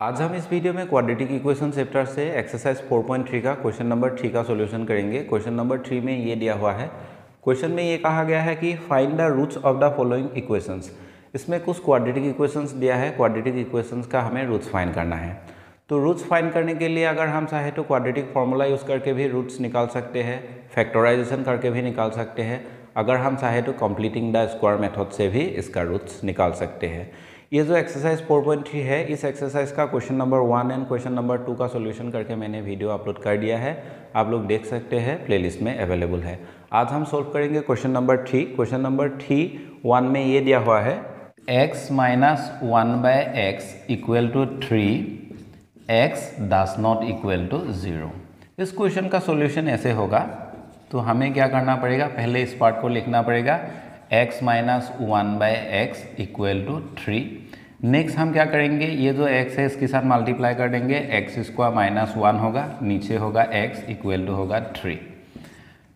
आज हम इस वीडियो में क्वाड्रेटिक इक्वेशन चैप्टर से एक्सरसाइज 4.3 का क्वेश्चन नंबर 3 का सॉल्यूशन करेंगे। क्वेश्चन नंबर 3 में ये दिया हुआ है। क्वेश्चन में ये कहा गया है कि find the roots of the following equations. इसमें कुछ क्वाड्रेटिक इक्वेशंस दिया है। क्वाड्रेटिक इक्वेशंस का हमें रूट्स फाइंड करना है। तो रूट्स फाइंड करने के लिए अगर हम चाहे तो क्वाड्रेटिक फॉर्मूला यूज़ करके भी रूट्स निकाल सकते हैं, फैक्टराइजेशन करके भी निकाल सकते हैं। अगर हम चाहे तो कंप्लीटिंग द स्क्वायर मेथड से भी इसका रूट्स निकाल सकते हैं। ये जो एक्सरसाइज 4.3 है, इस एक्सरसाइज का question number 1 and question number 2 का सॉल्यूशन करके मैंने वीडियो अपलोड कर दिया है। आप लोग देख सकते हैं, प्लेलिस्ट में अवेलेबल है। आज हम सॉल्व करेंगे क्वेश्चन नंबर 3। क्वेश्चन नंबर 3(1) में ये दिया हुआ है x minus 1/x equal to 3, x does not equal to 0। इस क्वेश्चन का सॉल्यूशन ऐसे होगा। तो हमें क्या करना पड़ेगा, पहले इस पार्ट को लिखना पड़ेगा x minus 1/x equal to 3। Next हम क्या करेंगे, ये जो x है इसके साथ मल्टीप्लाई कर देंगे, x स्क्वायर माइनस 1 होगा, नीचे होगा x इक्वल टू होगा 3।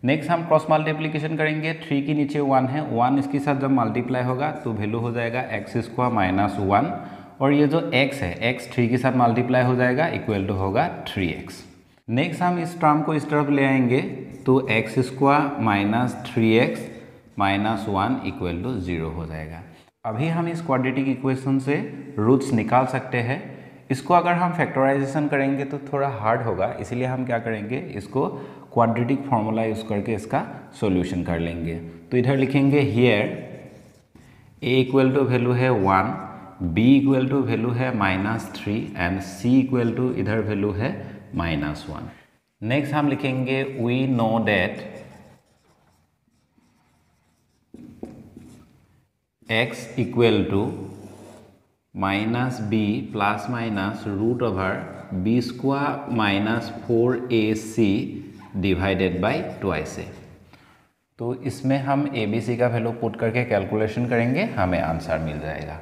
नेक्स्ट हम क्रॉस मल्टीप्लिकेशन करेंगे, 3 के नीचे 1 है, 1 इसके साथ जब मल्टीप्लाई होगा तो वैल्यू हो जाएगा x स्क्वायर माइनस 1, और ये जो x है x 3 के साथ मल्टीप्लाई हो जाएगा इक्वल टू होगा 3x। नेक्स्ट हम इस टर्म को इस तरफ ले आएंगे तो x square minus 3x minus 1 equal to 0 हो जाएगा। अभी हम इस क्वाड्रेटिक इक्वेशन से रूट्स निकाल सकते हैं। इसको अगर हम फैक्टराइजेशन करेंगे तो थोड़ा हार्ड होगा, इसलिए हम क्या करेंगे, इसको क्वाड्रेटिक फार्मूला यूज़ करके इसका सॉल्यूशन कर लेंगे। तो इधर लिखेंगे here a equal to value है 1, b इक्वल टू वैल्यू है -3 एंड c इक्वल टू इधर वैल्यू है -1। नेक्स्ट हम लिखेंगे we know that x equal to -b plus minus root over b square minus 4ac divided by twice a। तो इसमें हम abc का वैल्यू पुट करके कैलकुलेशन करेंगे, हमें आंसर मिल जाएगा।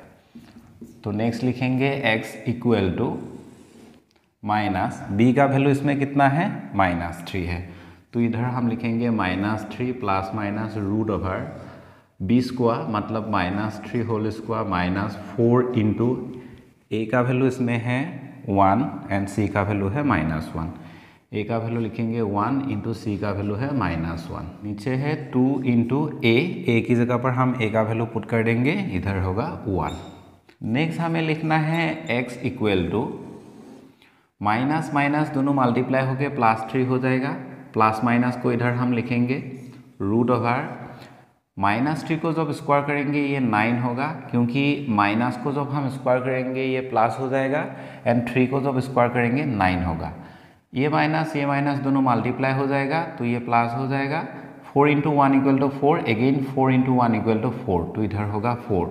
तो नेक्स्ट लिखेंगे x equal to minus b का वैल्यू इसमें कितना है, -3 है, तो इधर हम लिखेंगे -3 plus minus root over b square मतलब -3 whole square minus 4 into a का वैल्यू इसमें है 1 एंड c का वैल्यू है -1। a का वैल्यू लिखेंगे 1 इंटू c का वैल्यू है -1। नीचे है 2 इंटू a की जगह पर हम a का वैल्यू पुट कर देंगे, इधर होगा 1। नेक्स्ट हमें लिखना है x equal to minus minus दोनों मल्टीप्लाई होकर +3 हो जाएगा, प्लस माइनस को इधर हम लिखेंगे रूट ओवर -3 को जब स्क्वायर करेंगे ये 9 होगा, क्योंकि माइनस को जब हम स्क्वायर करेंगे ये प्लस हो जाएगा, एंड 3 को जब स्क्वायर करेंगे 9 होगा। ये माइनस दोनों मल्टीप्लाई हो जाएगा तो ये प्लस हो जाएगा। 4 into 1 equal to 4, again 4 into 1 equal to 4, तो इधर होगा 4।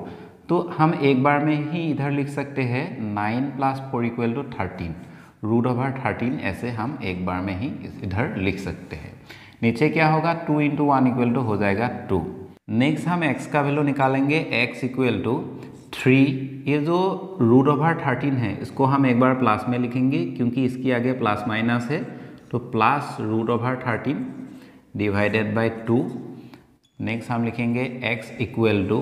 तो हम एक बार में ही इधर लिख सकते हैं 9 + 4 इक्वल टू 13, रूट ओवर 13 ऐसे हम एक बार में ही इधर लिख सकते हैं। नीचे क्या होगा, 2 इंटू 1 इक्वल टू हो जाएगा 2। नेक्स्ट हम x का वैल्यू निकालेंगे, x इक्वल टू 3। ये जो रूट ओवर 13 है इसको हम एक बार प्लस में लिखेंगे, क्योंकि इसके आगे प्लस माइनस है, तो plus root over 13 divided by 2। Next हम लिखेंगे x equal to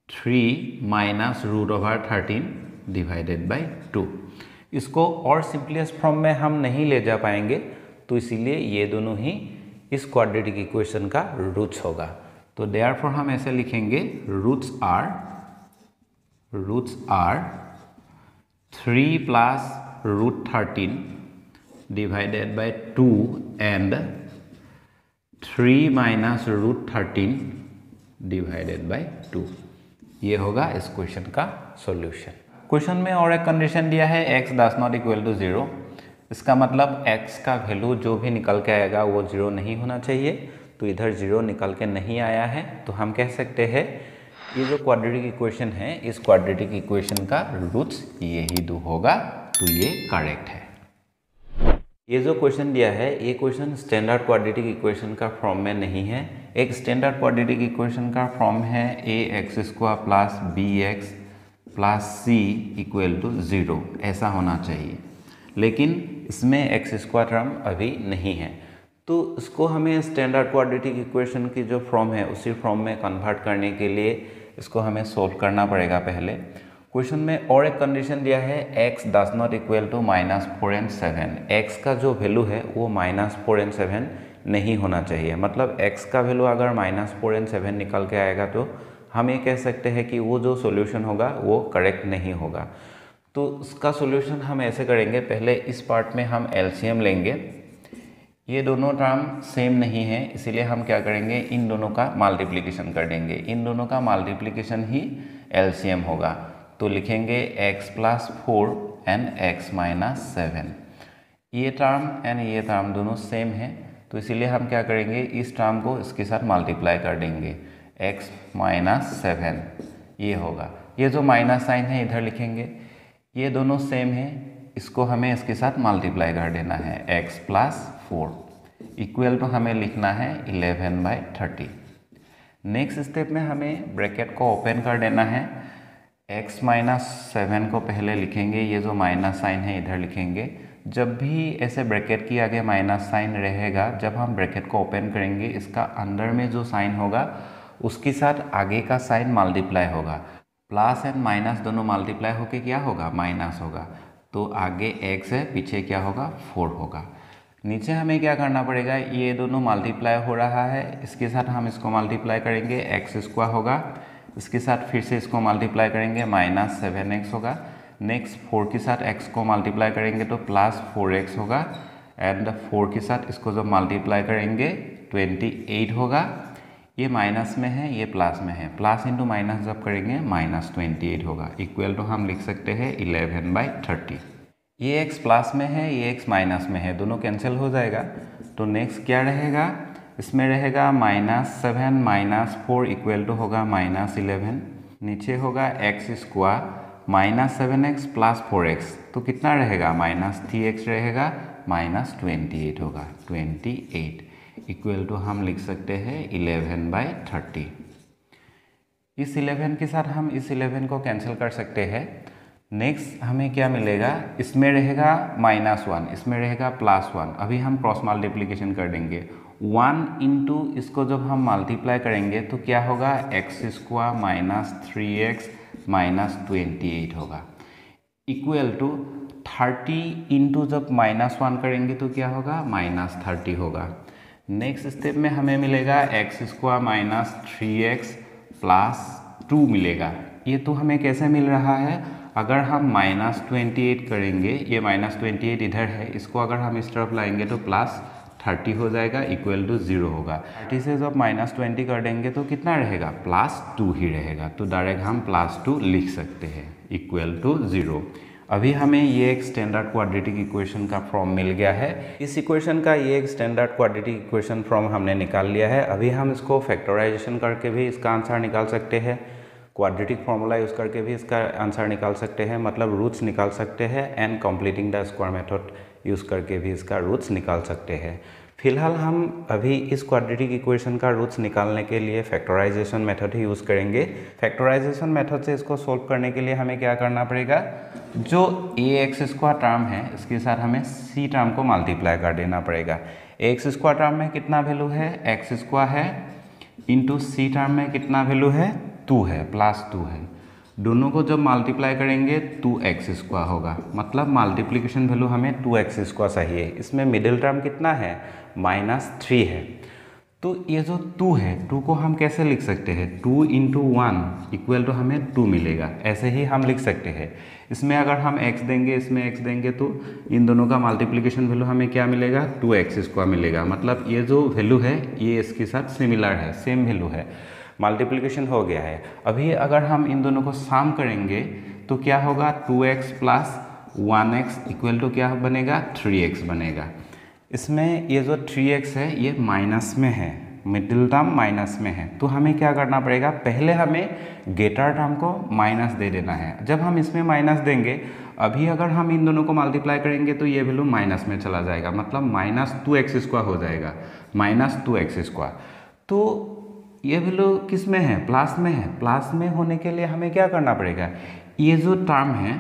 3 minus root over 13 divided by 2। इसको और सिंपलेस्ट फॉर्म में हम नहीं ले जा पाएंगे, तो इसीलिए ये दोनों ही इस क्वाड्रेटिक इक्वेशन का रूट्स होगा। तो देयरफॉर हम ऐसे लिखेंगे roots are 3 plus root 13 divided by 2 and 3 minus root 13 divided by 2। ये होगा इस क्वेश्चन का सॉल्यूशन। क्वेश्चन में और एक कंडीशन दिया है x does not equal to 0। इसका मतलब x का वैल्यू जो भी निकल के आएगा वो 0 नहीं होना चाहिए। तो इधर 0 निकल के नहीं आया है, तो हम कह सकते हैं ये जो क्वाड्रेटिक इक्वेशन है, इस क्वाड्रेटिक इक्वेशन का रूट्स यही 2 होगा, तो ये करेक्ट है। ये जो क्वेश्चन दिया है, ये क्वेश्चन स्टैंडर्ड क्वाड्रेटिक इक्वेशन का फॉर्म में नहीं है। एक स्टैंडर्ड क्वाड्रेटिक इक्वेशन का फॉर्म है ax square plus bx plus c equal to 0, ऐसा होना चाहिए, लेकिन इसमें x स्क्वायर टर्म अभी नहीं है। तो इसको हमें स्टैंडर्ड क्वाड्रेटिक इक्वेशन की जो फॉर्म है उसी फॉर्म में कन्वर्ट करने के लिए इसको हमें सोल्व करना पड़ेगा। पहले क्वेश्चन में और एक कंडीशन दिया है x does not equal to -4 and 7। x का जो वैल्यू है वो -4 and 7 नहीं होना चाहिए। मतलब x का वैल्यू अगर -4 and 7 निकल के आएगा तो हम ये कह सकते हैं कि वो जो सॉल्यूशन होगा वो करेक्ट नहीं होगा। तो उसका सॉल्यूशन हम ऐसे करेंगे, पहले इस पार्ट में हम एलसीएम लेंगे। ये दोनों टर्म सेम नहीं है, इसीलिए हम क्या करेंगे, इन दोनों का मल्टीप्लिकेशन कर देंगे। इन दोनों का मल्टीप्लिकेशन ही एलसीएम होगा। तो लिखेंगे x + 4 and x - 7। ये टर्म एंड ये टर्म दोनों सेम है, तो इसीलिए हम क्या करेंगे, इस टर्म को इसके साथ मल्टीप्लाई कर देंगे। x - 7 ये होगा। ये जो माइनस साइन है इधर लिखेंगे। ये दोनों सेम है, इसको हमें इसके साथ मल्टीप्लाई कर देना है। x + 4 इक्वल टू हमें लिखना है 11/30। नेक्स्ट स्टेप में हमें ब्रैकेट को ओपन कर देना है। x - 7 को पहले लिखेंगे, ये जो माइनस साइन है इधर लिखेंगे। जब भी ऐसे ब्रैकेट के आगे माइनस साइन रहेगा, जब हम ब्रैकेट को ओपन करेंगे, इसका अंदर में जो साइन होगा उसके साथ आगे का साइन मल्टीप्लाई होगा। प्लस एंड माइनस दोनों मल्टीप्लाई होके क्या होगा, माइनस होगा। तो आगे x है, पीछे क्या होगा, 4 होगा। नीचे हमें क्या करना पड़ेगा, ये दोनों मल्टीप्लाई हो रहा है, इसके साथ हम इसको मल्टीप्लाई करेंगे, x² होगा। इसके साथ फिर से इसको मल्टीप्लाई करेंगे, -7x होगा। नेक्स्ट 4 के साथ x को मल्टीप्लाई करेंगे तो +4x होगा। एंड 4 के साथ इसको जब मल्टीप्लाई करेंगे 28 होगा। ये माइनस में है, ये प्लस में है, प्लस इंटू माइनस जब करेंगे -28 होगा। इक्वल टू हम लिख सकते हैं 11/30। ये x प्लस में है, ये x माइनस में है, दोनों कैंसिल हो जाएगा। तो नेक्स्ट क्या रहेगा, इसमें रहेगा -7 - 4 इक्वल टू होगा -11। नीचे होगा x² -7x + 4x, तो कितना रहेगा, -3x रहेगा, -28 होगा, 28 इक्वल टू हम लिख सकते हैं 11/30। इस 11 के साथ हम इस 11 को कैंसिल कर सकते हैं। नेक्स्ट हमें क्या मिलेगा, इसमें रहेगा -1, इसमें रहेगा +1। अभी हम क्रॉस मल्टीप्लिकेशन कर देंगे। 1 इंटू इसको जब हम मल्टीप्लाई करेंगे तो क्या होगा, x² - 3x - 28 होगा। इक्वल टू 30 इंटू जब -1 करेंगे तो क्या होगा, -30 होगा। नेक्स्ट स्टेप में हमें मिलेगा x² - 3x + 2 मिलेगा। ये तो हमें कैसे मिल रहा है, अगर हम -28 करेंगे, ये -28 इधर है, इसको अगर हम इस तरफ लाएंगे तो +30 हो जाएगा, इक्वल टू 0 होगा। 30 से जब -20 कर देंगे तो कितना रहेगा, +2 ही रहेगा। तो डायरेक्ट हम +2 लिख सकते हैं, इक्वल टू 0। अभी हमें ये एक स्टैंडर्ड क्वाड्रेटिक इक्वेशन का फॉर्म मिल गया है। इस इक्वेशन का ये एक स्टैंडर्ड क्वाड्रेटिक इक्वेशन फॉर्म हमने निकाल लिया है। अभी हम इसको फैक्टराइजेशन करके भी इसका आंसर निकाल सकते हैं, क्वाड्रेटिक फॉर्मूला यूज़ करके भी इसका आंसर निकाल सकते हैं, मतलब रूट्स निकाल सकते हैं। And completing the square method use करके भी इसका रूट्स निकाल सकते हैं। फिलहाल हम अभी इस क्वाड्रेटिक इक्वेशन का रूट्स निकालने के लिए फैक्टराइजेशन मेथड ही यूज़ करेंगे। फैक्टराइजेशन मेथड से इसको सोल्व करने के लिए हमें क्या करना पड़ेगा, जो ax² टर्म है इसके साथ हमें c टर्म को मल्टीप्लाई कर देना पड़ेगा। ax² टर्म में कितना वैल्यू है, x² है, इंटू c टर्म में कितना वैल्यू है, 2 है, +2 है। दोनों को जब मल्टीप्लाई करेंगे 2x² होगा, मतलब मल्टीप्लिकेशन वैल्यू हमें 2x² चाहिए। इसमें मिडिल टर्म कितना है, -3 है। तो ये जो 2 है, 2 को हम कैसे लिख सकते हैं, 2 × 1 इक्वल टू हमें 2 मिलेगा, ऐसे ही हम लिख सकते हैं। इसमें अगर हम x देंगे, इसमें x देंगे तो इन दोनों का मल्टीप्लिकेशन वैल्यू हमें क्या मिलेगा, 2x² मिलेगा। मतलब ये जो वैल्यू है ये इसके साथ सिमिलर है, सेम वैल्यू है, मल्टीप्लिकेशन हो गया है। अभी अगर हम इन दोनों को सम करेंगे तो क्या होगा, 2x + 1x इक्वल टू क्या बनेगा, 3x बनेगा। इसमें ये जो 3x है ये माइनस में है, मिडिल टर्म माइनस में है, तो हमें क्या करना पड़ेगा, पहले हमें ग्रेटर टर्म को माइनस दे देना है। जब हम इसमें माइनस देंगे, अभी अगर हम इन दोनों को मल्टीप्लाई करेंगे तो ये वैल्यू माइनस में चला जाएगा, मतलब -2x² हो जाएगा, -2x²। तो ये वैल्यू किस में है, प्लस में है। प्लस में होने के लिए हमें क्या करना पड़ेगा, ये जो टर्म है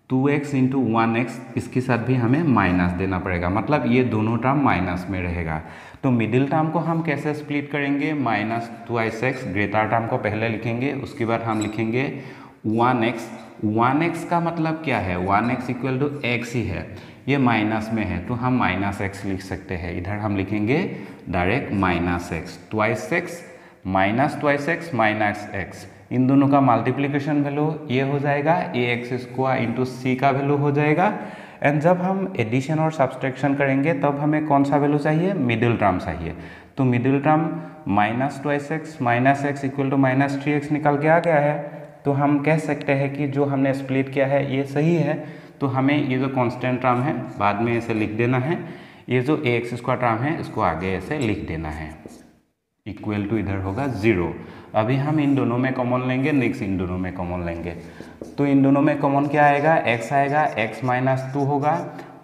2x × 1x इसके साथ भी हमें माइनस देना पड़ेगा, मतलब ये दोनों टर्म माइनस में रहेगा। तो मिडिल टर्म को हम कैसे स्प्लिट करेंगे, -2x, ग्रेटर टर्म को पहले लिखेंगे, उसके बाद हम लिखेंगे 1x 1x का मतलब क्या है, 1x इक्वल टू x ही है, ये माइनस में है तो हम माइनस एक्स लिख सकते हैं। इधर हम लिखेंगे direct minus x, twice x minus twice x minus x, इन दोनों का मल्टीप्लिकेशन वैल्यू ये हो जाएगा A x square into C का वैल्यू हो जाएगा। एंड जब हम एडिशन और सब्सट्रैक्शन करेंगे तब हमें कौन सा वैल्यू चाहिए, मिडिल टर्म चाहिए। तो middle term minus twice x minus x equal to minus 3x निकल के आ गया है। तो हम कह सकते हैं कि जो हमने स्प्लिट किया है ये सही है। तो हमें ये जो कांस्टेंट टर्म है बाद में ऐसे लिख देना है, ये जो ए एक्स स्क्वायर टर्म है इसको आगे ऐसे लिख देना है, इक्वल टू इधर होगा 0। अभी हम इन दोनों में कॉमन लेंगे, नेक्स्ट इन दोनों में कॉमन लेंगे। तो इन दोनों में कॉमन क्या आएगा, x आएगा, x माइनस 2 होगा,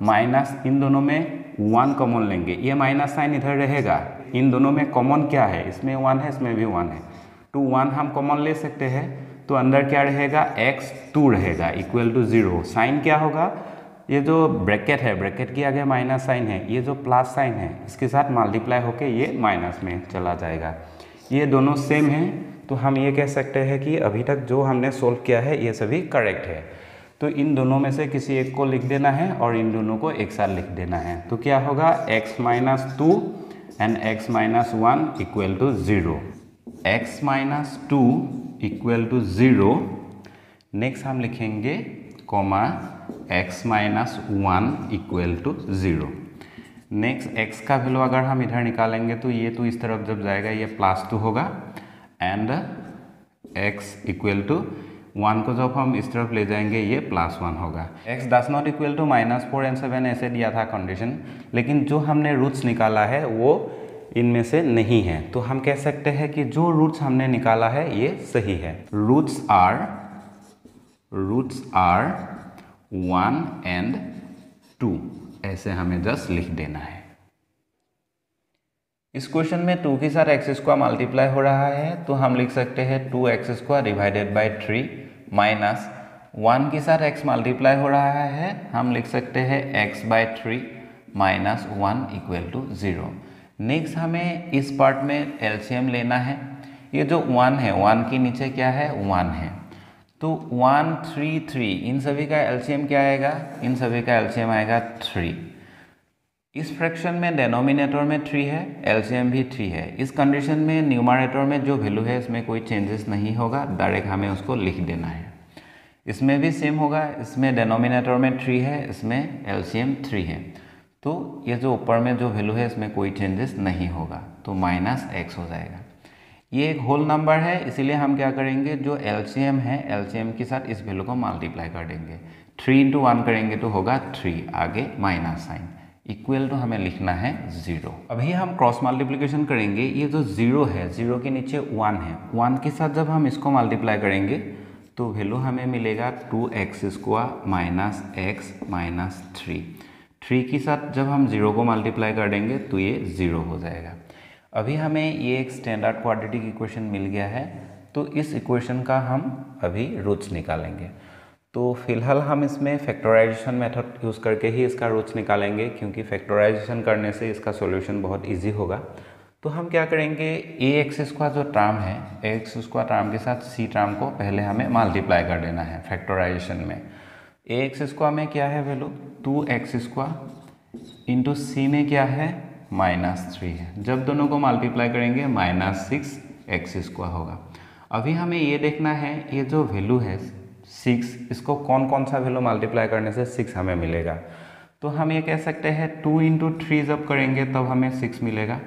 माइनस इन दोनों में 1 कॉमन लेंगे, ये माइनस साइन इधर रहेगा। इन दोनों में कॉमन क्या है, इसमें 1 है इसमें भी 1 है, तो 1 हम कॉमन ले सकते हैं। तो अंदर क्या रहेगा, x2 रहेगा इक्वल टू 0। साइन क्या होगा, ये जो ब्रैकेट है, ब्रैकेट के आगे माइनस साइन है, ये जो प्लस साइन है इसके साथ मल्टीप्लाई होके ये माइनस में चला जाएगा। ये दोनों सेम हैं तो हम ये कह सकते हैं कि अभी तक जो हमने सोल्व किया है ये सभी करेक्ट है। तो इन दोनों में से किसी एक को लिख देना है और इन दोनों को एक साथ लिख देना है। तो क्या होगा, x minus 2 and x minus 1 equal to 0, x minus 2 equal to 0। Next हम लिखेंगे comma x minus 1 equal to 0। Next x का वैल्यू अगर हम इधर निकालेंगे तो ये तो इस तरफ जब जाएगा ये +2 होगा एंड x इक्वल टू 1 को जब हम इस तरफ ले जाएंगे ये +1 होगा। x does not equal to -4 and 7 ऐसे दिया था कंडीशन, लेकिन जो हमने रूट्स निकाला है वो इनमें से नहीं है। तो हम कह सकते हैं कि जो रूट्स हमने निकाला है ये सही है। रूट्स आर 1 एंड 2 ऐसे हमें जस्ट लिख देना है। इस क्वेश्चन में 2 के साथ एक्स स्क्वायर मल्टीप्लाई हो रहा है तो हम लिख सकते हैं 2x square divided by 3 minus 1 के साथ x मल्टीप्लाई हो रहा है, हम लिख सकते हैं x by 3 minus 1 equal to 0। Next हमें इस पार्ट में एलसीएम लेना है। ये जो 1 है, 1 के नीचे क्या है, 1 है, तो 1 3 3 इन सभी का एलसीएम क्या आएगा, इन सभी का एलसीएम आएगा 3। इस फ्रैक्शन में डेनोमिनेटर में 3 है, एलसीएम भी 3 है। इस कंडीशन में न्यूमरेटर में जो वैल्यू है इसमें कोई चेंजेस नहीं होगा, डायरेक्ट हमें उसको लिख देना है। इसमें भी सेम होगा, इसमें डेनोमिनेटर में 3 है, इसमें एलसीएम 3 है, तो ये जो ऊपर में जो वैल्यू है इसमें कोई चेंजेस नहीं होगा, तो -x हो जाएगा। ये एक होल नंबर है इसीलिए हम क्या करेंगे, जो एलसीएम है एलसीएम के साथ इस वैल्यू को मल्टीप्लाई कर देंगे। 3 इंटू 1 करेंगे तो होगा 3, आगे माइनस साइन, इक्वल टू हमें लिखना है 0। अभी हम क्रॉस मल्टीप्लिकेशन करेंगे। ये जो 0 है, 0 के नीचे 1 है, 1 के साथ जब हम इसको मल्टीप्लाई करेंगे तो वैल्यू हमें मिलेगा 2x square minus x minus 3 के साथ जब हम 0 को मल्टीप्लाई कर देंगे तो ये 0 हो जाएगा। अभी हमें ये एक स्टैंडर्ड क्वाड्रेटिक इक्वेशन मिल गया है, तो इस इक्वेशन का हम अभी रूट्स निकालेंगे। तो फिलहाल हम इसमें फैक्टराइजेशन मेथड यूज़ करके ही इसका रूट्स निकालेंगे, क्योंकि फैक्टराइजेशन करने से इसका सॉल्यूशन बहुत इजी होगा। तो हम क्या करेंगे, ए एक्स स्क्वायर जो टर्म है, ए एक्स स्क्वायर टर्म के साथ सी टर्म को पहले हमें मल्टीप्लाई कर देना है फैक्टराइजेशन में। ए एक्स स्क्वायर में क्या है वैल्यू, 2x स्क्वायर इंटू सी में क्या है, -3 है। जब दोनों को मल्टीप्लाई करेंगे -6x स्क्वायर होगा। अभी हमें ये देखना है ये जो वैल्यू है 6, इसको कौन कौन सा वैल्यू मल्टीप्लाई करने से 6 हमें मिलेगा। तो हम ये कह सकते हैं 2 इंटू 3 जब करेंगे तब हमें 6 मिलेगा,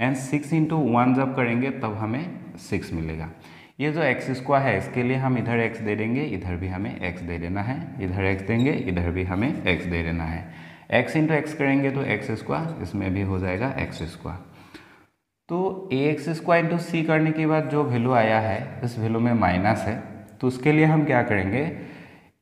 एंड 6 इंटू 1 जब करेंगे तब हमें 6 मिलेगा। ये जो एक्स स्क्वायर है इसके लिए हम इधर x दे देंगे, इधर भी हमें x दे देना है, इधर x देंगे, इधर भी हमें x दे देना है। x इंटू एक्स करेंगे तो x स्क्वायर, इसमें भी हो जाएगा x स्क्वायर। तो ए एक्स स्क्वायर इंटू सी करने के बाद जो वैल्यू आया है इस वैल्यू में माइनस है, तो उसके लिए हम क्या करेंगे,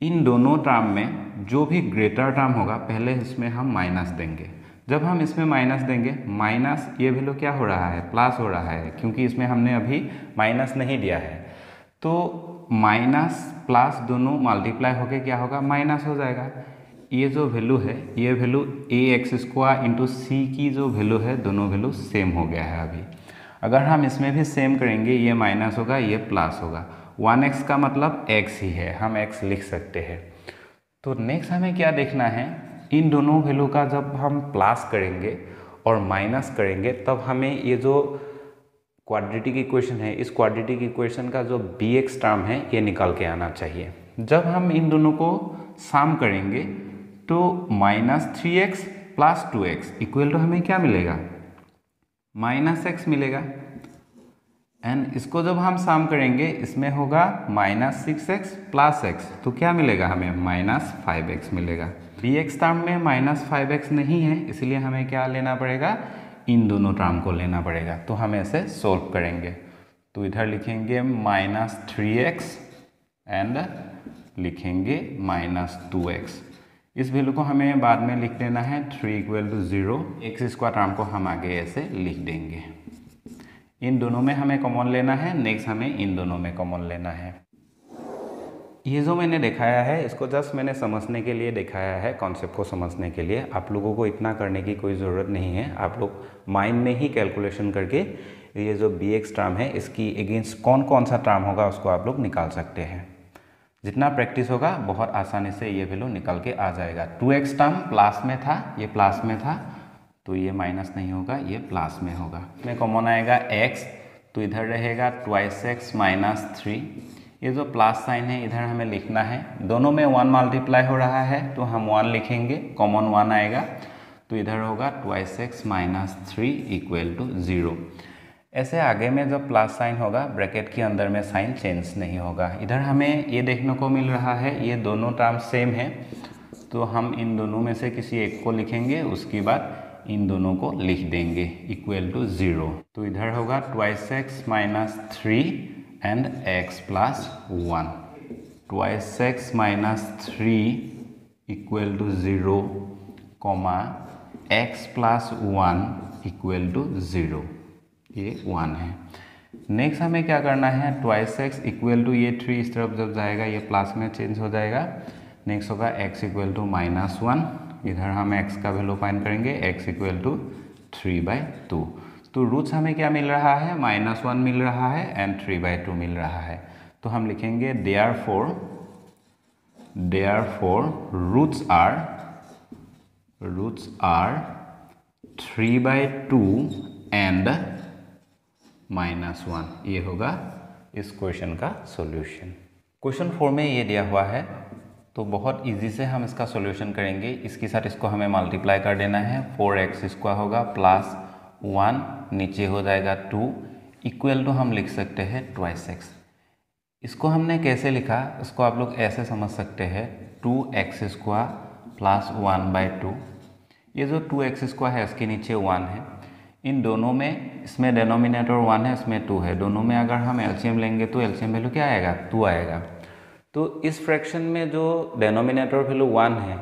इन दोनों टर्म में जो भी ग्रेटर टर्म होगा पहले इसमें हम माइनस देंगे। जब हम इसमें माइनस देंगे, माइनस ये वैल्यू क्या हो रहा है, प्लस हो रहा है, क्योंकि इसमें हमने अभी माइनस नहीं दिया है। तो माइनस प्लस दोनों मल्टीप्लाई होके क्या होगा, माइनस हो जाएगा। ये जो वैल्यू है, ये वैल्यू ए एक्स स्क्वायर इंटू सी की जो वैल्यू है, दोनों वैल्यू सेम हो गया है। अभी अगर हम इसमें भी सेम करेंगे, ये माइनस होगा, ये प्लस होगा, 1x का मतलब x ही है, हम x लिख सकते हैं। तो नेक्स्ट हमें क्या देखना है, इन दोनों वैल्यू का जब हम प्लस करेंगे और माइनस करेंगे तब हमें ये जो क्वाड्रेटिक इक्वेशन है, इस क्वाड्रेटिक इक्वेशन का जो bx टर्म है ये निकाल के आना चाहिए। जब हम इन दोनों को सम करेंगे तो -3x plus 2x equal to हमें क्या मिलेगा, -x मिलेगा। एंड इसको जब हम सम करेंगे इसमें होगा -6x प्लस x, तो क्या मिलेगा हमें, -5x मिलेगा। bx टर्म में -5x नहीं है, इसलिए हमें क्या लेना पड़ेगा, इन दोनों टर्म को लेना पड़ेगा। तो हम ऐसे सोल्व करेंगे, तो इधर लिखेंगे -3x एंड लिखेंगे -2x। इस वैल्यू को हमें बाद में लिख देना है 3 = 0। एक्स स्क्वायर टर्म को हम आगे ऐसे लिख देंगे। इन दोनों में हमें कॉमन लेना है, नेक्स्ट हमें इन दोनों में कॉमन लेना है। ये जो मैंने दिखाया है इसको जस्ट मैंने समझने के लिए दिखाया है, कॉन्सेप्ट को समझने के लिए। आप लोगों को इतना करने की कोई ज़रूरत नहीं है, आप लोग माइंड में ही कैलकुलेशन करके ये जो bx टर्म है इसकी अगेंस्ट कौन कौन सा टर्म होगा उसको आप लोग निकाल सकते हैं। जितना प्रैक्टिस होगा बहुत आसानी से ये वैल्यू निकल के आ जाएगा। 2x टर्म प्लस में था, ये प्लस में था, तो ये माइनस नहीं होगा, ये प्लस में होगा। इसमें कॉमन आएगा x, तो इधर रहेगा 2x - 3। ये जो प्लस साइन है इधर हमें लिखना है, दोनों में 1 मल्टीप्लाई हो रहा है तो हम 1 लिखेंगे, कॉमन 1 आएगा, तो इधर होगा 2x - 3 = 0। ऐसे आगे में जब प्लस साइन होगा ब्रैकेट के अंदर में साइन चेंज नहीं होगा। इधर हमें ये देखने को मिल रहा है ये दोनों टर्म सेम है, तो हम इन दोनों में से किसी एक को लिखेंगे, उसके बाद इन दोनों को लिख देंगे = 0। तो इधर होगा 2x - 3 and x + 1। 2x - 3 = 0, x + 1 = 0, ये 1 है। नेक्स्ट हमें क्या करना है, 2x = ये 3 इस तरफ जब जाएगा ये प्लस में चेंज हो जाएगा। नेक्स्ट होगा x = -1, इधर हम x का वैल्यू फाइंड करेंगे, x = 3/2। तो रूट्स हमें क्या मिल रहा है, -1 मिल रहा है एंड 3/2 मिल रहा है। तो हम लिखेंगे therefore रूट्स आर 3/2 एंड -1। ये होगा इस क्वेश्चन का सॉल्यूशन। क्वेश्चन 4 में ये दिया हुआ है, तो बहुत इजी से हम इसका सॉल्यूशन करेंगे। इसके साथ इसको हमें मल्टीप्लाई कर देना है, 4x² होगा प्लस 1 नीचे हो जाएगा 2 इक्वल टू हम लिख सकते हैं 2x। इसको हमने कैसे लिखा, इसको आप लोग ऐसे समझ सकते हैं, 2x² प्लस 1/2। ये जो 2x² है इसके नीचे 1 है, इन दोनों में इसमें डेनोमिनेटर 1 है, इसमें 2 है, दोनों में अगर हम एलसीएम लेंगे तो एलसीएम वैल्यू क्या आएगा, 2 आएगा। तो इस फ्रैक्शन में जो डेनोमिनेटर वैल्यू 1 है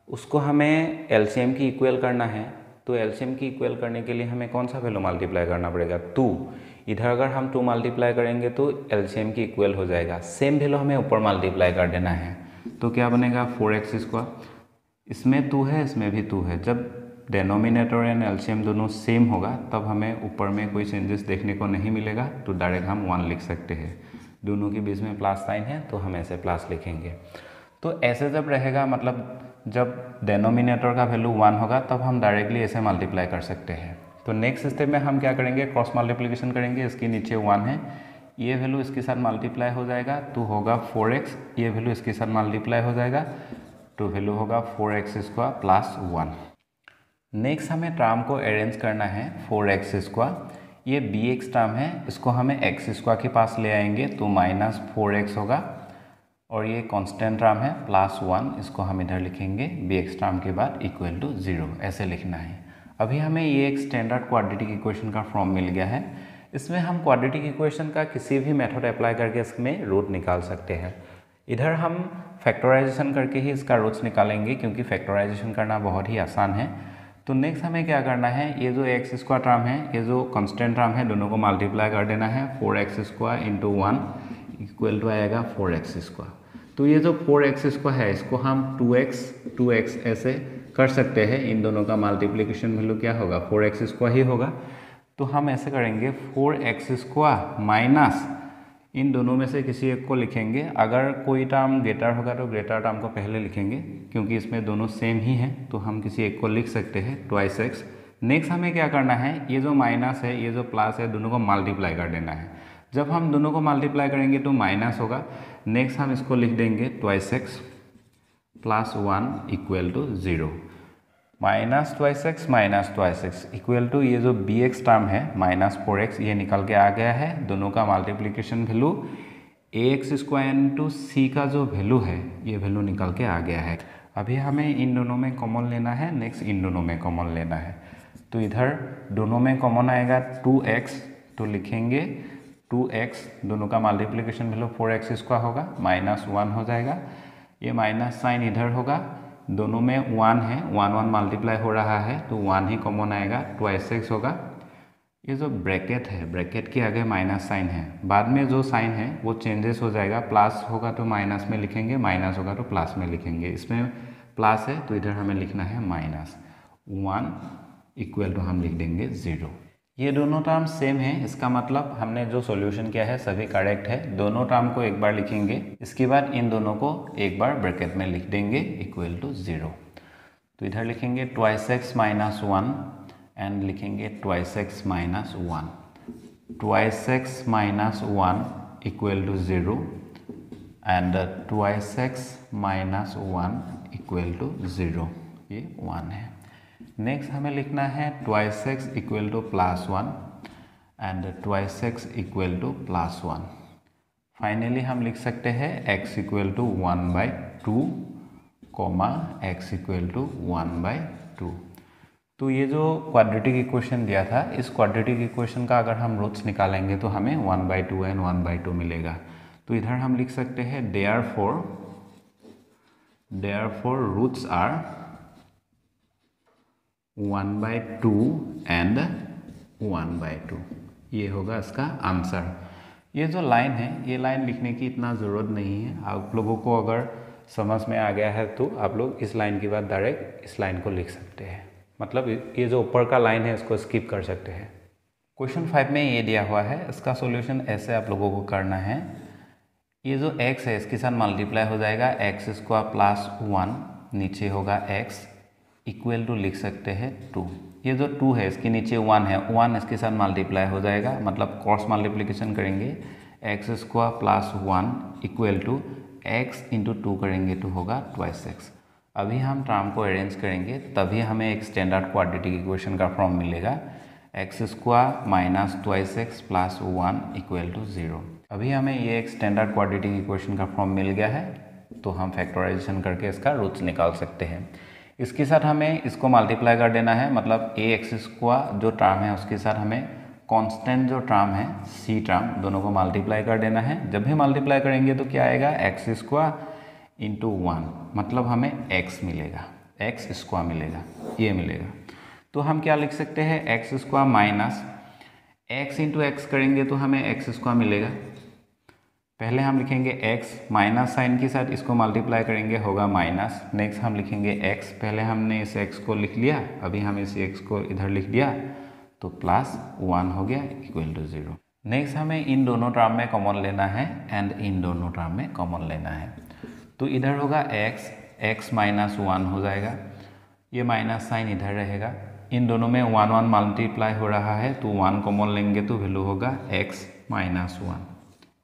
उसको हमें एलसीएम की इक्वल करना है। तो एलसीएम की इक्वल करने के लिए हमें कौन सा वैल्यू मल्टीप्लाई करना पड़ेगा, 2। इधर अगर हम 2 मल्टीप्लाई करेंगे तो एलसीएम की इक्वल हो जाएगा, सेम वैल्यू हमें ऊपर मल्टीप्लाई कर देना है। तो क्या बनेगा, 4x²। इसमें 2 है, इसमें भी 2 है। जब डेनोमिनेटर एंड एलसीएम दोनों सेम होगा तब हमें ऊपर में कोई चेंजेस देखने को नहीं मिलेगा, तो डायरेक्ट हम 1 लिख सकते हैं। दोनों के बीच में प्लस साइन है तो हम ऐसे प्लस लिखेंगे। तो ऐसे जब रहेगा, मतलब जब डेनोमिनेटर का वैल्यू 1 होगा तब हम डायरेक्टली ऐसे मल्टीप्लाई कर सकते हैं। तो नेक्स्ट स्टेप में हम क्या करेंगे, क्रॉस मल्टीप्लिकेशन करेंगे। इसके नीचे 1 है, ये वैल्यू इसके साथ मल्टीप्लाई हो जाएगा तो होगा 4x, ये वैल्यू इसके साथ मल्टीप्लाई हो जाएगा तो वैल्यू होगा 4x² प्लस 1। नेक्स्ट हमें टर्म को अरेंज करना है, 4x²। ये bx टर्म है, इसको हमें x² के पास ले आएंगे तो -4x होगा, और ये कांस्टेंट टर्म है +1, इसको हम इधर लिखेंगे bx टर्म के बाद = 0, ऐसे लिखना है। अभी हमें ये एक स्टैंडर्ड क्वाड्रेटिक इक्वेशन का फॉर्म मिल गया है। इसमें हम क्वाड्रेटिक इक्वेशन का किसी भी मेथड अप्लाई करके इसमें रूट निकाल सकते हैं। इधर हम फैक्टराइजेशन करके ही इसका रूट्स निकालेंगे, क्योंकि फैक्टराइजेशन करना बहुत ही आसान है। तो नेक्स्ट हमें क्या करना है, ये जो x² टर्म है, ये जो कांस्टेंट टर्म है, दोनों को मल्टीप्लाई कर देना है। 4x² × 1 इक्वल टू आएगा 4x²। तो ये जो 4x² है इसको हम 2x ऐसे कर सकते हैं। इन दोनों का मल्टीप्लिकेशन वैल्यू क्या होगा, 4x² ही होगा। तो हम ऐसे करेंगे 4x² माइनस इन दोनों में से किसी एक को लिखेंगे। अगर कोई टर्म ग्रेटर होगा तो ग्रेटर टर्म को पहले लिखेंगे, क्योंकि इसमें दोनों सेम ही हैं, तो हम किसी एक को लिख सकते हैं ट्वाइस एक्स। नेक्स्ट हमें क्या करना है, ये जो माइनस है ये जो प्लस है दोनों को मल्टीप्लाई कर देना है। जब हम दोनों को मल्टीप्लाई करेंगे तो माइनस होगा। नेक्स्ट हम इसको लिख देंगे twice x plus 1 equal to 0। Minus twice x equal to ये जो बी एक्स टर्म है माइनस 4x ये निकल के आ गया है। दोनों का multiplication value ax square into C का जो वैल्यू है ये वैल्यू निकल के आ गया है। अभी हमें इन दोनों में कॉमन लेना है, नेक्स्ट इन दोनों में कॉमन लेना है। तो इधर दोनों में कॉमन आएगा 2x, तो लिखेंगे 2x, दोनों का मल्टीप्लिकेशन वैल्यू 4x स्क्वायर होगा, माइनस 1 हो जाएगा। ये माइनस साइन इधर होगा, दोनों में 1 है, 1 1 मल्टीप्लाई हो रहा है तो 1 ही कॉमन आएगा, ट्वाइस एक्स होगा। ये जो ब्रैकेट है, ब्रैकेट के आगे माइनस साइन है, बाद में जो साइन है वो चेंजेस हो जाएगा, प्लस होगा तो माइनस में लिखेंगे, माइनस होगा तो प्लस में लिखेंगे। इसमें प्लस है तो इधर हमें लिखना है माइनस 1 इक्वल टू हम लिख देंगे 0। ये दोनों टर्म सेम है, इसका मतलब हमने जो सॉल्यूशन किया है सभी करेक्ट है। दोनों टर्म को एक बार लिखेंगे, इसके बाद इन दोनों को एक बार ब्रैकेट में लिख देंगे इक्वल टू 0। तो इधर लिखेंगे ट्वाइस एक्स माइनस 1 एंड लिखेंगे twice x minus 1, twice x minus 1 equal to 0 and twice x minus 1 equal to 0, ये 1 है। नेक्स्ट हमें लिखना है twice x equal to plus 1 and twice x equal to plus 1। Finally हम लिख सकते हैं x equal to 1/2 comma x equal to 1/2। तो ये जो क्वाड्रेटिक इक्वेशन दिया था, इस क्वाड्रेटिक इक्वेशन का अगर हम रूट्स निकालेंगे तो हमें 1/2 एंड 1/2 मिलेगा। तो इधर हम लिख सकते हैं देयरफॉर रूट्स आर 1/2 एंड 1/2, ये होगा इसका आंसर। ये जो लाइन है ये लाइन लिखने की इतना ज़रूरत नहीं है, आप लोगों को अगर समझ में आ गया है तो आप लोग इस लाइन के बाद डायरेक्ट इस लाइन को लिख सकते हैं, मतलब ये जो ऊपर का लाइन है इसको स्किप कर सकते हैं। क्वेश्चन 5 में ये दिया हुआ है, इसका सॉल्यूशन ऐसे आप लोगों को करना है। ये जो x है इसके साथ मल्टीप्लाई हो जाएगा, x स्क्वायर प्लस 1 नीचे होगा x इक्वल टू लिख सकते हैं 2। ये जो 2 है इसके नीचे 1 है, 1 इसके साथ मल्टीप्लाई हो जाएगा, मतलब क्रॉस मल्टीप्लिकेशन करेंगे, x square plus 1 equal to x into 2 करेंगे तो होगा ट्वाइस एक्स। अभी हम टर्म को अरेंज करेंगे तभी हमें एक स्टैंडर्ड क्वाड्रेटिक इक्वेशन का फॉर्म मिलेगा, x square minus twice x plus 1 equal to 0। अभी हमें ये एक स्टैंडर्ड क्वाड्रेटिक इक्वेशन का फॉर्म मिल गया है, तो हम फैक्टराइजेशन करके इसका रूट्स निकाल सकते हैं। इसके साथ हमें इसको मल्टीप्लाई कर देना है, मतलब ए एक्स स्क्वायर जो टर्म है उसके साथ हमें कांस्टेंट जो टर्म है सी टर्म दोनों को मल्टीप्लाई कर देना है। जब भी मल्टीप्लाई करेंगे तो क्या आएगा, एक्स स्क्वायर इंटू 1, मतलब हमें x मिलेगा, एक्स स्क्वायर मिलेगा, ये मिलेगा। तो हम क्या लिख सकते हैं, x square minus x into x करेंगे तो हमें एक्स स्क्वायर मिलेगा। पहले हम लिखेंगे x, माइनस साइन के साथ इसको मल्टीप्लाई करेंगे होगा माइनस। नेक्स्ट हम लिखेंगे x, पहले हमने इस x को लिख लिया, अभी हम इस x को इधर लिख दिया तो प्लस 1 हो गया इक्वल टू 0। नेक्स्ट हमें इन दोनों टर्म में कॉमन लेना है एंड इन दोनों टर्म में कॉमन लेना है। तो इधर होगा x माइनस 1 हो जाएगा, ये माइनस साइन इधर रहेगा, इन दोनों में 1 1 मल्टीप्लाई हो रहा है तो 1 कॉमन लेंगे तो वैल्यू होगा x माइनस 1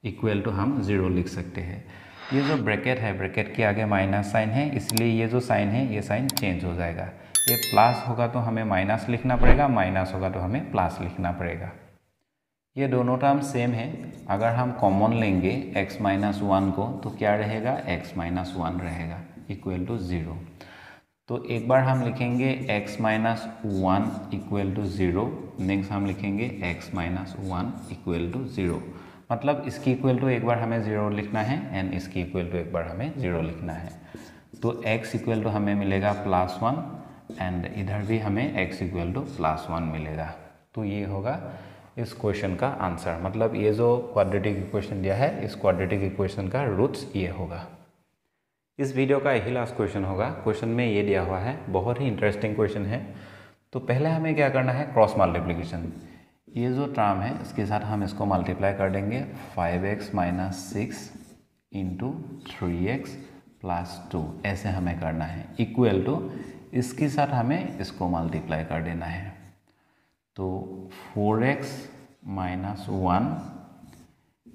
इक्वल टू हम 0 लिख सकते हैं। ये जो ब्रैकेट है, ब्रैकेट के आगे माइनस साइन है, इसलिए ये जो साइन है ये साइन चेंज हो जाएगा। ये प्लस होगा तो हमें माइनस लिखना पड़ेगा, माइनस होगा तो हमें प्लस लिखना पड़ेगा। ये दोनों टर्म सेम है, अगर हम कॉमन लेंगे x माइनस 1 को तो क्या रहेगा, x माइनस 1 रहेगा इक्वल टू 0। तो एक बार हम लिखेंगे x minus 1 equal to 0, next हम लिखेंगे x माइनस 1 इक्वल टू 0, मतलब इसकी इक्वल टू एक बार हमें 0 लिखना है एंड इसकी इक्वल टू एक बार हमें 0 लिखना है। तो x इक्वल टू हमें मिलेगा प्लस 1 एंड इधर भी हमें x इक्वल टू प्लस 1 मिलेगा। तो ये होगा इस क्वेश्चन का आंसर, मतलब ये जो क्वाड्रेटिक इक्वेशन दिया है इस क्वाड्रेटिक इक्वेशन का रूट्स ये होगा। इस वीडियो का यही लास्ट क्वेश्चन होगा। क्वेश्चन में ये दिया हुआ है, बहुत ही इंटरेस्टिंग क्वेश्चन है। तो पहले हमें क्या करना है, क्रॉस मल्टीप्लिकेशन। ये जो टर्म है इसके साथ हम इसको मल्टीप्लाई कर देंगे 5x minus 6 into 3x plus 2, ऐसे हमें करना है, इक्वल टू इसके साथ हमें इसको मल्टीप्लाई कर देना है। तो 4x minus 1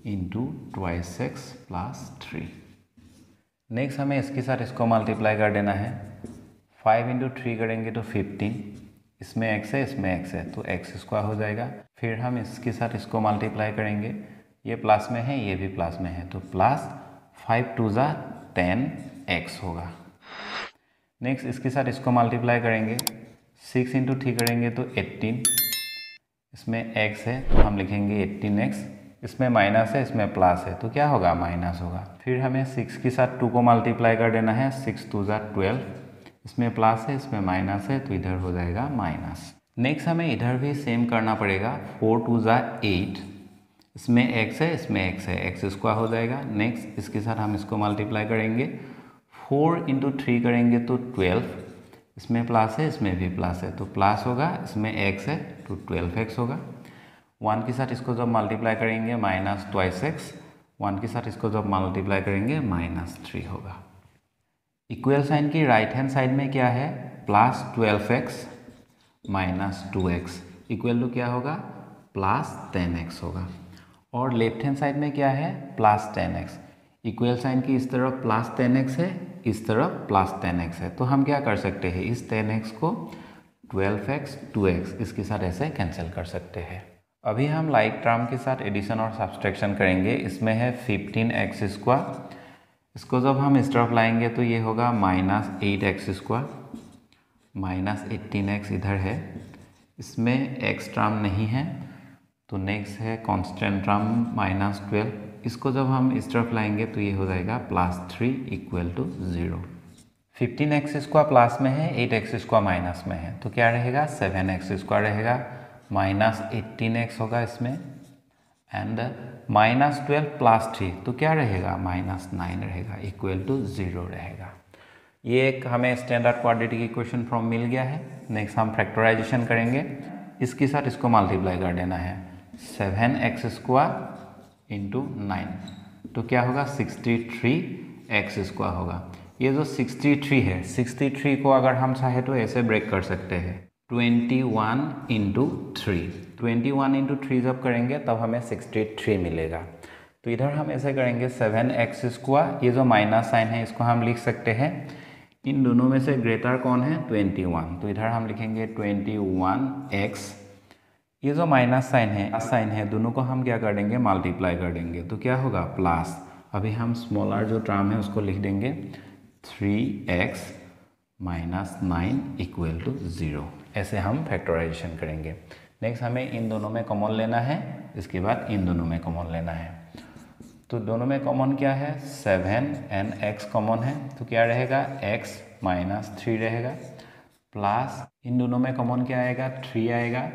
into 2x plus 3। Next हमें इसके साथ इसको मल्टीप्लाई कर देना है। 5 इंटू 3 करेंगे तो 15, इसमें x है इसमें x है तो x स्क्वायर हो जाएगा। फिर हम इसके साथ इसको मल्टीप्लाई करेंगे, ये प्लस में है ये भी प्लस में है तो प्लस 5 टू ज़ा 10x होगा। नेक्स्ट इसके साथ इसको मल्टीप्लाई करेंगे, 6 इंटू 3 करेंगे तो 18, इसमें x है तो हम लिखेंगे 18x, इसमें माइनस है इसमें प्लस है तो क्या होगा माइनस होगा। फिर हमें 6 के साथ 2 को मल्टीप्लाई कर देना है, 6 टू ज़ा 12, इसमें प्लस है इसमें माइनस है तो इधर हो जाएगा माइनस। नेक्स्ट हमें इधर भी सेम करना पड़ेगा, 4 टू ज़ा 8, इसमें x है इसमें x है, x स्क्वायर हो जाएगा। नेक्स्ट इसके साथ हम इसको मल्टीप्लाई करेंगे, 4 इंटू 3 करेंगे तो 12, इसमें प्लस है इसमें भी प्लस है तो प्लस होगा, इसमें x है तो 12x होगा। 1 के साथ इसको जब मल्टीप्लाई करेंगे माइनस 2x, 1 के साथ इसको जब मल्टीप्लाई करेंगे माइनस 3 होगा। इक्वल साइन की राइट हैंड साइड में क्या है, plus 12x minus 2x equal to क्या होगा प्लस 10x होगा। और लेफ्ट हैंड साइड में क्या है प्लस 10x, इक्वल साइन की इस तरफ प्लस 10x है इस तरफ प्लस 10x है तो हम क्या कर सकते हैं, इस 10x को 12x 2x इसके साथ ऐसे कैंसिल कर सकते हैं। अभी हम लाइक टर्म के साथ एडिशन और सब्सट्रैक्शन करेंगे। इसमें है 15x स्क्वायर, इसको जब हम इस तरफ लाएंगे तो ये होगा minus 8x square, minus 18x इधर है, इसमें x टर्म नहीं है तो नेक्स्ट है कांस्टेंट टर्म माइनस 12, इसको जब हम इस तरफ लाएंगे तो ये हो जाएगा plus 3 equal to 0। 15x square plus में है 8x स्क्वायर माइनस में है तो क्या रहेगा 7x स्क्वायर रहेगा, माइनस 18x होगा इसमें, एंड माइनस 12 प्लस 3 तो क्या रहेगा माइनस 9 रहेगा इक्वल टू 0 रहेगा। ये एक हमें स्टैंडर्ड क्वाड्रेटिक इक्वेशन फॉर्म मिल गया है। नेक्स्ट हम फैक्टराइजेशन करेंगे, इसके साथ इसको मल्टीप्लाई कर देना है, 7x स्क्वायर इंटू 9 तो क्या होगा 63x स्क्वायर होगा। ये जो 63 है 63 को अगर हम चाहे तो ऐसे ब्रेक कर सकते हैं, 21 इंटू 3, 21 इंटू 3 जब करेंगे तब हमें 63 मिलेगा। तो इधर हम ऐसे करेंगे 7x स्क्वायर, ये जो माइनस साइन है इसको हम लिख सकते हैं, इन दोनों में से ग्रेटर कौन है 21 तो इधर हम लिखेंगे 21x, ये जो माइनस साइन है दोनों को हम क्या कर देंगे मल्टीप्लाई कर देंगे तो क्या होगा प्लस, अभी हम स्मॉलर जो टर्म है उसको लिख देंगे 3x माइनस 9 इक्वल टू 0, ऐसे हम फैक्टराइजेशन करेंगे। नेक्स्ट हमें इन दोनों में कॉमन लेना है, इसके बाद इन दोनों में कॉमन लेना है। तो दोनों में कॉमन क्या है 7 एंड x कॉमन है तो क्या रहेगा x माइनस 3 रहेगा, प्लस इन दोनों में कॉमन क्या आएगा 3 आएगा,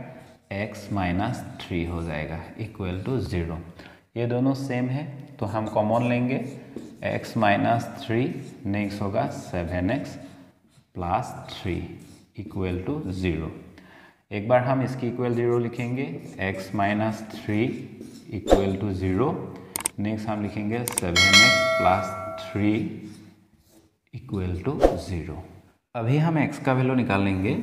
x माइनस 3 हो जाएगा इक्वल टू 0। ये दोनों सेम है तो हम कॉमन लेंगे x माइनस 3, नेक्स्ट होगा 7x प्लस 3 इक्वल टू 0। एक बार हम इसकी इक्वल 0 लिखेंगे, x minus 3 equal to 0, next हम लिखेंगे 7x प्लस 3 इक्वल टू 0। अभी हम x का वैल्यू निकाल लेंगे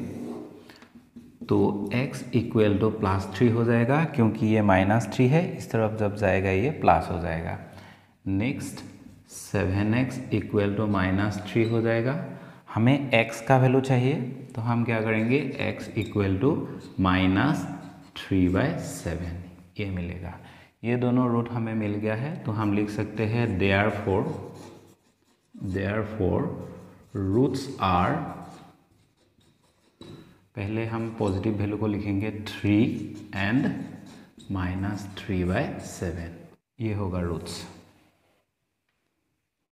तो x इक्वल टू प्लस 3 हो जाएगा, क्योंकि ये माइनस 3 है, इस तरफ जब जाएगा ये प्लस हो जाएगा। Next 7x equal to minus 3 हो जाएगा। हमें x का वैल्यू चाहिए तो हम क्या करेंगे x इक्वल टू माइनस 3/7 ये मिलेगा। ये दोनों रूट हमें मिल गया है तो हम लिख सकते हैं देयरफॉर रूट्स आर, पहले हम पॉजिटिव वैल्यू को लिखेंगे 3 एंड माइनस 3/7, ये होगा रूट्स।